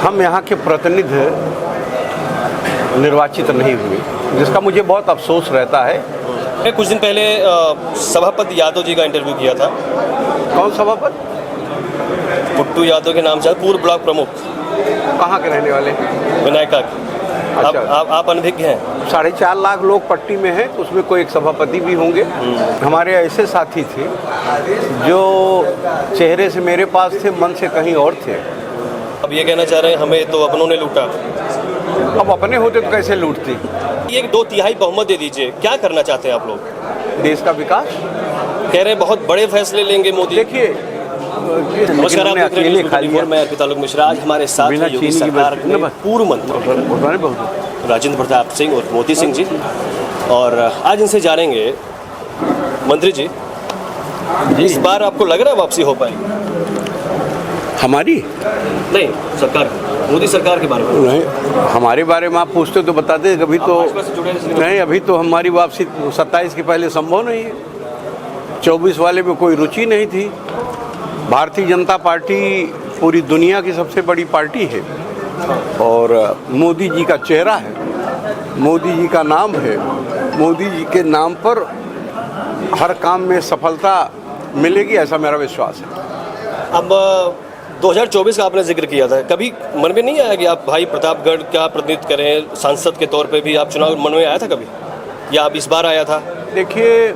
हम यहाँ के प्रतिनिधि निर्वाचित नहीं हुए, जिसका मुझे बहुत अफसोस रहता है। कुछ दिन पहले सभापति यादव जी का इंटरव्यू किया था। कौन सभापति? पुट्टू यादव के नाम से, पूर्व ब्लॉक प्रमुख। कहाँ के रहने वाले? विनायका के। अच्छा। आप अनभिज्ञ हैं। 4.5 लाख लोग पट्टी में हैं, उसमें कोई एक सभापति भी होंगे। हमारे ऐसे साथी थे जो चेहरे से मेरे पास थे, मन से कहीं और थे। अब ये कहना चाह रहे हैं हमें तो अपनों ने लूटा। अब अपने होते तो कैसे लूटते? ये 2/3 बहुमत दे दीजिए, क्या करना चाहते हैं आप लोग? देश का विकास कह रहे हैं बहुत बड़े फैसले लेंगे मोदी। देखिए, नमस्कार, आप देख रहे हैं मैं अर्पित आलोक मिश्रा। आज हमारे साथ हैं योगी सरकार के पूर्व मंत्री राजेंद्र प्रताप सिंह और मोती सिंह जी, और आज इनसे जानेंगे मंत्री जी, इस बार आपको लग रहा है वापसी हो पाएगी? हमारी नहीं, सरकार, मोदी सरकार के बारे में नहीं, हमारे बारे में आप पूछते तो बताते। कभी तो नहीं, अभी तो हमारी वापसी 27 के पहले संभव नहीं है। 24 वाले में कोई रुचि नहीं थी। भारतीय जनता पार्टी पूरी दुनिया की सबसे बड़ी पार्टी है और मोदी जी का चेहरा है, मोदी जी का नाम है। मोदी जी के नाम पर हर काम में सफलता मिलेगी, ऐसा मेरा विश्वास है। अब 2024 का आपने जिक्र किया था, कभी मन में नहीं आया कि आप भाई प्रतापगढ़ का प्रतिनिधित्व करें? सांसद के तौर पे भी आप चुनाव मन में आया था कभी, या अब इस बार आया था? देखिए,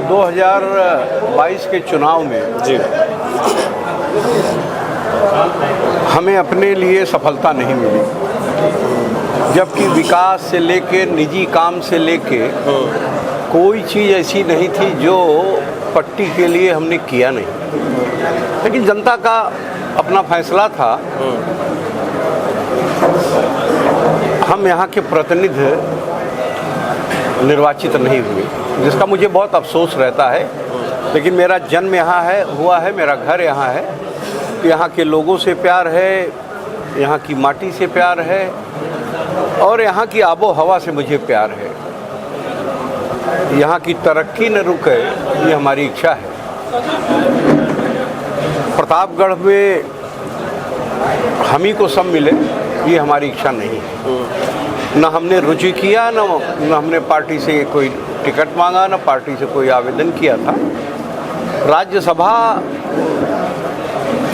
2022 के चुनाव में जी हमें अपने लिए सफलता नहीं मिली, जबकि विकास से लेके निजी काम से लेके कोई चीज़ ऐसी नहीं थी जो पट्टी के लिए हमने किया नहीं। लेकिन जनता का अपना फैसला था। हम यहाँ के प्रतिनिधि निर्वाचित नहीं हुए, जिसका मुझे बहुत अफसोस रहता है। लेकिन मेरा जन्म यहाँ हुआ है, मेरा घर यहाँ है, यहाँ के लोगों से प्यार है, यहाँ की माटी से प्यार है और यहाँ की आबो हवा से मुझे प्यार है। यहाँ की तरक्की न रुके, ये हमारी इच्छा है। प्रतापगढ़ में हम ही को सब मिले, ये हमारी इच्छा नहीं है। न हमने रुचि किया, न हमने पार्टी से कोई टिकट मांगा, न पार्टी से कोई आवेदन किया था। राज्यसभा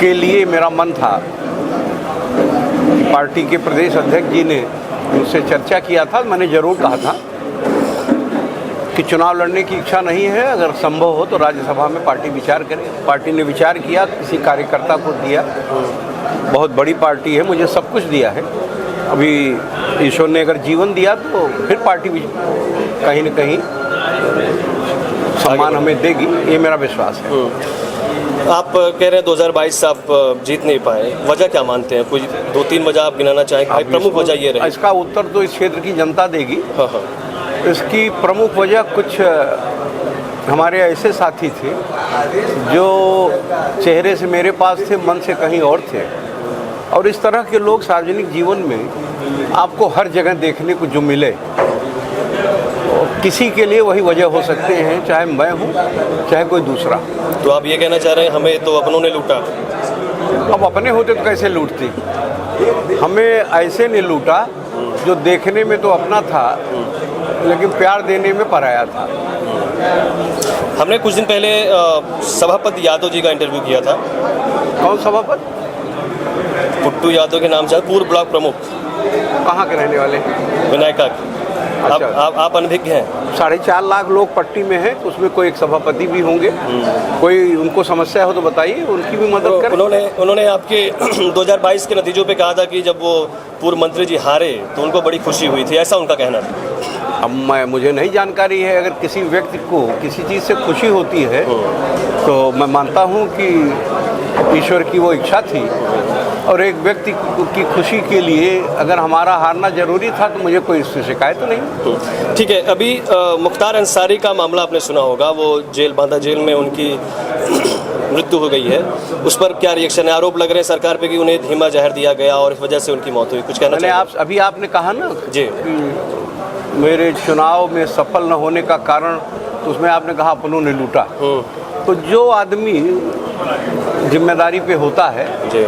के लिए मेरा मन था। पार्टी के प्रदेश अध्यक्ष जी ने मुझसे चर्चा किया था, मैंने ज़रूर कहा था कि चुनाव लड़ने की इच्छा नहीं है, अगर संभव हो तो राज्यसभा में पार्टी विचार करे। पार्टी ने विचार किया, किसी कार्यकर्ता को दिया। बहुत बड़ी पार्टी है, मुझे सब कुछ दिया है। अभी ईश्वर ने अगर जीवन दिया तो फिर पार्टी भी कहीं न कहीं सम्मान हमें देगी, ये मेरा विश्वास है। आप कह रहे हैं 2022 से आप जीत नहीं पाए, वजह क्या मानते हैं? कुछ 2-3 वजह आप गिनाना चाहें? भाई प्रमुख वजह ये रही। इसका उत्तर तो इस क्षेत्र की जनता देगी। हाँ हाँ। इसकी प्रमुख वजह कुछ हमारे ऐसे साथी थे जो चेहरे से मेरे पास थे, मन से कहीं और थे। और इस तरह के लोग सार्वजनिक जीवन में आपको हर जगह देखने को जो मिले, किसी के लिए वही वजह हो सकते हैं, चाहे मैं हूँ चाहे कोई दूसरा। तो आप ये कहना चाह रहे हैं हमें तो अपनों ने लूटा? अब अपने होते तो कैसे लूटते? हमें ऐसे नहीं लूटा जो देखने में तो अपना था लेकिन प्यार देने में पराया था। हमने कुछ दिन पहले सभापति यादव जी का इंटरव्यू किया था। कौन सभापति? पुट्टू यादव के नाम से, पूर्व ब्लॉक प्रमुख। कहाँ के रहने वाले? विनायका के। अच्छा। आप अनभिज्ञ हैं। 4.5 लाख लोग पट्टी में हैं, उसमें कोई एक सभापति भी होंगे। कोई उनको समस्या हो तो बताइए, उनकी भी मदद करें। उन्होंने आपके 2022 के नतीजों पे कहा था कि जब वो पूर्व मंत्री जी हारे तो उनको बड़ी खुशी हुई थी, ऐसा उनका कहना था। अब मुझे नहीं जानकारी है। अगर किसी व्यक्ति को किसी चीज़ से खुशी होती है तो मैं मानता हूँ कि ईश्वर की वो इच्छा थी। और एक व्यक्ति की खुशी के लिए अगर हमारा हारना जरूरी था तो मुझे कोई इससे शिकायत नहीं। ठीक है, अभी मुख्तार अंसारी का मामला आपने सुना होगा, वो बांदा जेल में उनकी मृत्यु हो गई है, उस पर क्या रिएक्शन है? आरोप लग रहे हैं सरकार पे कि उन्हें धीमा जहर दिया गया और इस वजह से उनकी मौत हुई, कुछ कहना चाहिए? अभी आपने कहा ना जी, मेरे चुनाव में सफल न होने का कारण, तो उसमें आपने कहा अपनों ने लूटा। तो जो आदमी जिम्मेदारी पे होता है जी।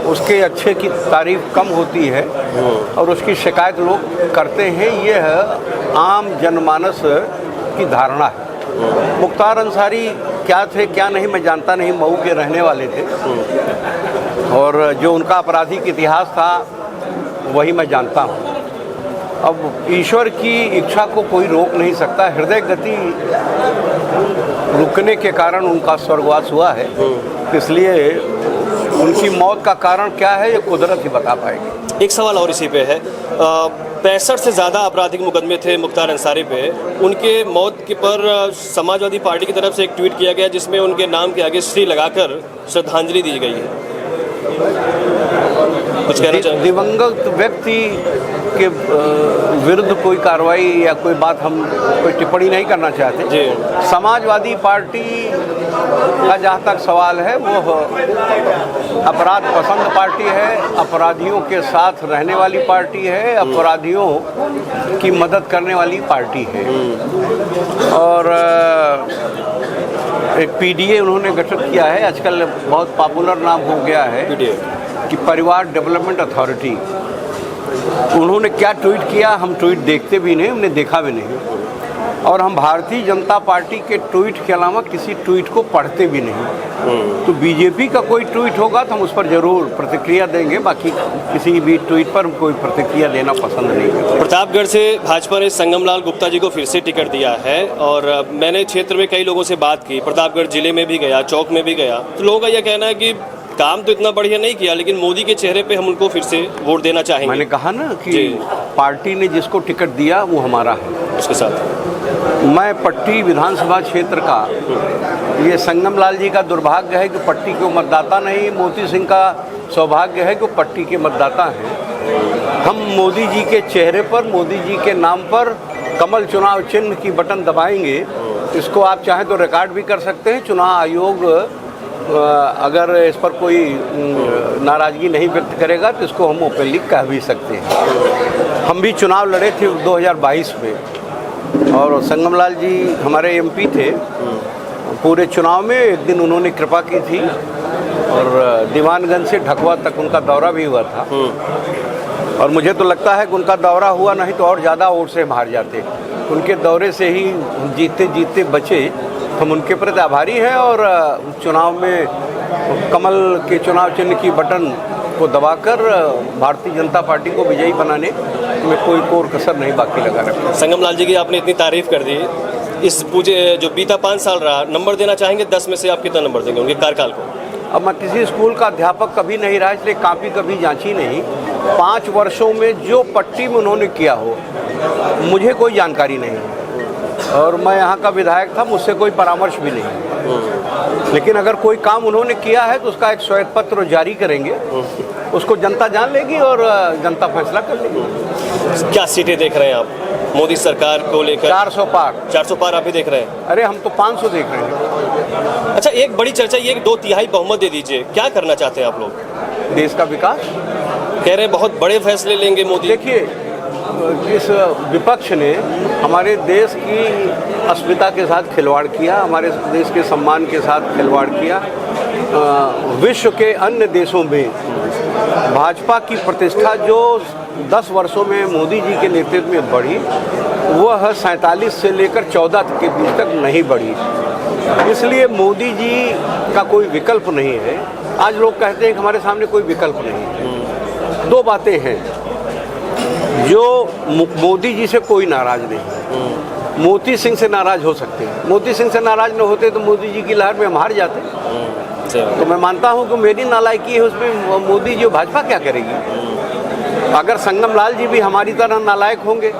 उसके अच्छे की तारीफ कम होती है और उसकी शिकायत लोग करते हैं। ये है आम जनमानस की धारणा है। मुख्तार अंसारी क्या थे क्या नहीं मैं जानता नहीं, मऊ के रहने वाले थे और जो उनका आपराधिक इतिहास था वही मैं जानता हूँ। अब ईश्वर की इच्छा को कोई रोक नहीं सकता। हृदय गति रुकने के कारण उनका स्वर्गवास हुआ है, इसलिए उनकी मौत का कारण क्या है ये कुदरत ही बता पाएगी। एक सवाल और इसी पे है, 65 से ज़्यादा आपराधिक मुकदमे थे मुख्तार अंसारी पे। उनके मौत के पर समाजवादी पार्टी की तरफ से एक ट्वीट किया गया जिसमें उनके नाम के आगे श्री लगाकर श्रद्धांजलि दी गई है। कुछ कहना चाहेंगे? दिवंगत व्यक्ति के विरुद्ध कोई कार्रवाई या कोई बात हम कोई टिप्पणी नहीं करना चाहते जी। समाजवादी पार्टी का जहाँ तक सवाल है वो अपराध पसंद पार्टी है, अपराधियों के साथ रहने वाली पार्टी है, अपराधियों की मदद करने वाली पार्टी है। और एक पीडीए उन्होंने गठित किया है, आजकल बहुत पॉपुलर नाम हो गया है कि परिवार डेवलपमेंट अथॉरिटी। उन्होंने क्या ट्वीट किया हम ट्वीट देखते भी नहीं, हमने देखा भी नहीं और हम भारतीय जनता पार्टी के ट्वीट के अलावा किसी ट्वीट को पढ़ते भी नहीं। तो बीजेपी का कोई ट्वीट होगा तो हम उस पर जरूर प्रतिक्रिया देंगे, बाकी किसी भी ट्वीट पर कोई प्रतिक्रिया देना पसंद नहीं करते। प्रतापगढ़ से भाजपा ने संगमलाल गुप्ता जी को फिर से टिकट दिया है और मैंने क्षेत्र में कई लोगों से बात की, प्रतापगढ़ जिले में भी गया, चौक में भी गया, तो लोगों का यह कहना है कि काम तो इतना बढ़िया नहीं किया लेकिन मोदी के चेहरे पे हम उनको फिर से वोट देना चाहेंगे। मैंने कहा ना कि पार्टी ने जिसको टिकट दिया वो हमारा है। उसके साथ मैं पट्टी विधानसभा क्षेत्र का, ये संगमलाल जी का दुर्भाग्य है कि पट्टी के मतदाता नहीं, मोती सिंह का सौभाग्य है कि पट्टी के मतदाता हैं। हम मोदी जी के चेहरे पर, मोदी जी के नाम पर कमल चुनाव चिन्ह की बटन दबाएंगे। इसको आप चाहें तो रिकॉर्ड भी कर सकते हैं। चुनाव आयोग अगर इस पर कोई नाराज़गी नहीं व्यक्त करेगा तो इसको हम ओपनली कह भी सकते हैं। हम भी चुनाव लड़े थे 2022 में और संगमलाल जी हमारे एमपी थे। पूरे चुनाव में एक दिन उन्होंने कृपा की थी और दीवानगंज से ढकवा तक उनका दौरा भी हुआ था और मुझे तो लगता है कि उनका दौरा हुआ नहीं तो और ज़्यादा वोट से हार जाते। उनके दौरे से ही जीतते जीतते बचे। हम उनके प्रति आभारी हैं और चुनाव में कमल के चुनाव चिन्ह की बटन को दबाकर भारतीय जनता पार्टी को विजयी बनाने में कोई कोर कसर नहीं बाकी लगा रखा। संगमलाल जी की आपने इतनी तारीफ कर दी, इस पूजे जो बीता 5 साल रहा, नंबर देना चाहेंगे 10 में से आप कितना नंबर देंगे उनके कार्यकाल को? अब मैं किसी स्कूल का अध्यापक कभी नहीं रहा इसलिए कापी कभी जांची नहीं। 5 वर्षों में जो पट्टी में उन्होंने किया हो मुझे कोई जानकारी नहीं है और मैं यहाँ का विधायक था, मुझसे कोई परामर्श भी नहीं। लेकिन अगर कोई काम उन्होंने किया है तो उसका एक श्वेत पत्र जारी करेंगे, उसको जनता जान लेगी और जनता फैसला कर लेगी। क्या सीटें देख रहे हैं आप मोदी सरकार को लेकर? 400 पार। 400 पार आप भी देख रहे हैं? अरे हम तो 500 देख रहे हैं। अच्छा, एक बड़ी चर्चा ये 2/3 बहुमत दे दीजिए, क्या करना चाहते हैं आप लोग? देश का विकास कह रहे हैं बहुत बड़े फैसले लेंगे मोदी। देखिए, इस विपक्ष ने हमारे देश की अस्मिता के साथ खिलवाड़ किया, हमारे देश के सम्मान के साथ खिलवाड़ किया। विश्व के अन्य देशों में भाजपा की प्रतिष्ठा जो 10 वर्षों में मोदी जी के नेतृत्व में बढ़ी वह 47 से लेकर 14 के बीच तक नहीं बढ़ी। इसलिए मोदी जी का कोई विकल्प नहीं है। आज लोग कहते हैं कि हमारे सामने कोई विकल्प नहीं है। 2 बातें हैं जो मोदी जी से कोई नाराज नहीं। मोती सिंह से नाराज हो सकते हैं, मोती सिंह से नाराज न होते तो मोदी जी की लहर में हम हार जाते। तो मैं मानता हूं कि मेरी नालायकी है उसमें मोदी जी भाजपा क्या करेगी। अगर संगमलाल जी भी हमारी तरह नालायक होंगे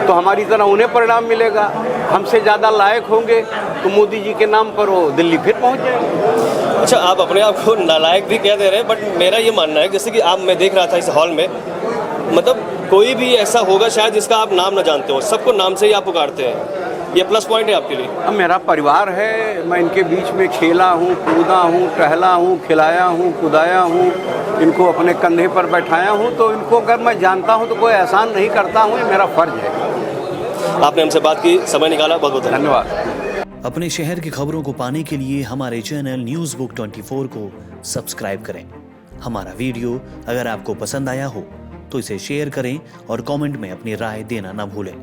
तो हमारी तरह उन्हें परिणाम मिलेगा। हमसे ज़्यादा लायक होंगे तो मोदी जी के नाम पर वो दिल्ली फिर पहुंच जाएंगे। अच्छा, आप अपने आप को नालायक भी कह दे रहे हैं, बट मेरा ये मानना है जैसे कि आप, मैं देख रहा था इस हॉल में, मतलब कोई भी ऐसा होगा शायद जिसका आप नाम ना जानते हो, सबको नाम से ही आप पुकारते हैं। ये प्लस पॉइंट है आपके लिए? अब मेरा परिवार है, मैं इनके बीच में खेला हूँ, कूदा हूँ, टहला हूँ, खिलाया हूँ, कुदाया हूँ, इनको अपने कंधे पर बैठाया हूँ, तो इनको अगर मैं जानता हूँ तो कोई एहसान नहीं करता हूँ, ये मेरा फर्ज है। आपने हमसे बात की, समय निकाला, बहुत बहुत धन्यवाद। अपने शहर की खबरों को पाने के लिए हमारे चैनल न्यूज़ बुक 24 को सब्सक्राइब करें। हमारा वीडियो अगर आपको पसंद आया हो तो इसे शेयर करें और कमेंट में अपनी राय देना न भूलें।